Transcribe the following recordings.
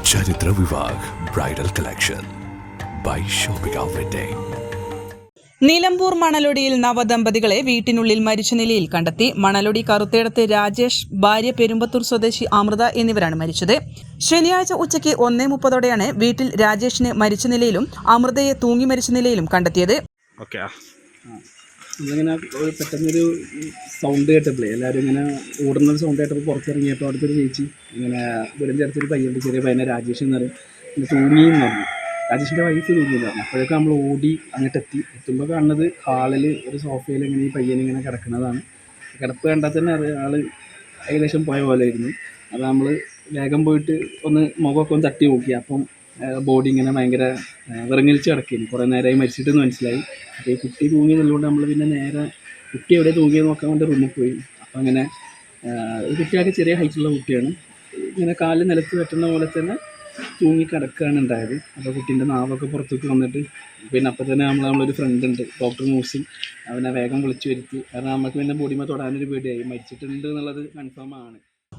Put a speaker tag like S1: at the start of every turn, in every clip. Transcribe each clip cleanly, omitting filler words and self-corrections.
S1: ചരിത്ര Vivah bridal collection by shopping wedding.
S2: Nilambur മണലൊടിയിൽ നവദമ്പതികളെ വീട്ടിനുള്ളിൽ മരിച്ച നിലയിൽ കണ്ടെത്തി. മണലൊടി കറുത്തേടത്ത് രാജേഷ്, ഭാര്യ പെരുമ്പത്തൂർ സ്വദേശി അമൃത എന്നിവരാണ് മരിച്ചത്. ശനിയാഴ്ച ഉച്ചയ്ക്ക് 1:30 വീട്ടിൽ രാജേഷിനെ മരിച്ച നിലയിലും അമൃതയെ തൂങ്ങി മരിച്ച നിലയിലും കണ്ടെത്തിയത്.
S3: നമ്മളിങ്ങനെ പെട്ടെന്നൊരു സൗണ്ട് കേട്ടപ്പോഴേ എല്ലാവരും ഇങ്ങനെ ഓടുന്നൊരു സൗണ്ട് കേട്ടപ്പോൾ പുറത്തിറങ്ങിയപ്പോൾ അടുത്തൊരു ചേച്ചി ഇങ്ങനെ വീടിൻ്റെ അടുത്തൊരു പയ്യുണ്ട്, ചെറിയ പയ്യനെ രാജേഷ് എന്ന് പറയും, ഇങ്ങനെ തൂങ്ങിയെന്ന് പറഞ്ഞു. രാജേഷിൻ്റെ വൈഫ് തൂങ്ങിയെന്ന് പറഞ്ഞു. അപ്പോഴൊക്കെ നമ്മൾ ഓടി അങ്ങോട്ട് എത്തുമ്പോൾ കാണുന്നത് ഹാളിൽ ഒരു സോഫയിൽ ഇങ്ങനെ ഈ പയ്യനിങ്ങനെ കിടക്കുന്നതാണ്. കിടപ്പ് കണ്ടാൽ തന്നെ ആൾ ഏകദേശം പോയ പോലെയായിരുന്നു. അത് നമ്മൾ വേഗം പോയിട്ട് ഒന്ന് മുഖമൊക്കെ ഒന്ന് തട്ടി നോക്കി. അപ്പം ബോഡി ഇങ്ങനെ ഭയങ്കര വിറങ്ങലിച്ച് കിടക്കുകയാണ്. കുറേ നേരമായി മരിച്ചിട്ടെന്ന് മനസ്സിലായി. അപ്പോൾ ഈ കുട്ടി തൂങ്ങി എന്നുള്ളതുകൊണ്ട് നമ്മൾ പിന്നെ നേരെ കുട്ടി എവിടെ തൂങ്ങിയെന്ന് നോക്കാൻ വേണ്ടി റൂമിൽ പോയി. അപ്പോൾ അങ്ങനെ കുട്ടിയൊക്കെ ചെറിയ ഹൈറ്റുള്ള കുട്ടിയാണ്. ഇങ്ങനെ കാല് നിലത്ത് വെട്ടുന്ന പോലെ തന്നെ തൂങ്ങി കിടക്കുകയാണ് ഉണ്ടായത്. അപ്പോൾ കുട്ടീൻ്റെ നാവൊക്കെ പുറത്തേക്ക് വന്നിട്ട് പിന്നെ അപ്പോൾ തന്നെ നമ്മളൊരു ഫ്രണ്ട് ഉണ്ട്, ഡോക്ടർ മൂസിൻ, അവനെ വേഗം വിളിച്ചു വരുത്തി. കാരണം നമുക്ക് പിന്നെ ബോഡിമേ തൊടാനൊരു പേടിയായി, മരിച്ചിട്ടുണ്ട് എന്നുള്ളത് കൺഫേം ആണ്.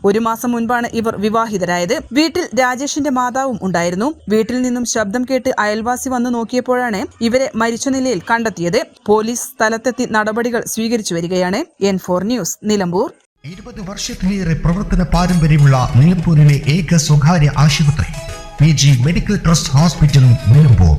S2: 1 മാസം മുൻപാണ് ഇവർ വിവാഹിതരായത്. വീട്ടിൽ രാജേഷിന്റെ മാതാവും ഉണ്ടായിരുന്നു. വീട്ടിൽ നിന്നും ശബ്ദം കേട്ട് അയൽവാസി വന്നു നോക്കിയപ്പോഴാണ് ഇവരെ മരിച്ച നിലയിൽ കണ്ടെത്തിയത്. പോലീസ് സ്ഥലത്തെത്തി നടപടികൾ സ്വീകരിച്ചു വരികയാണ്. N4 news, Nilambur.
S4: 20 വർഷത്തിലേറെ പ്രവർത്തന പാരമ്പര്യമുള്ള നിലമ്പൂരിലെ ഏക സ്വകാര്യ ആശുപത്രി PG medical trust hospital, Nilambur.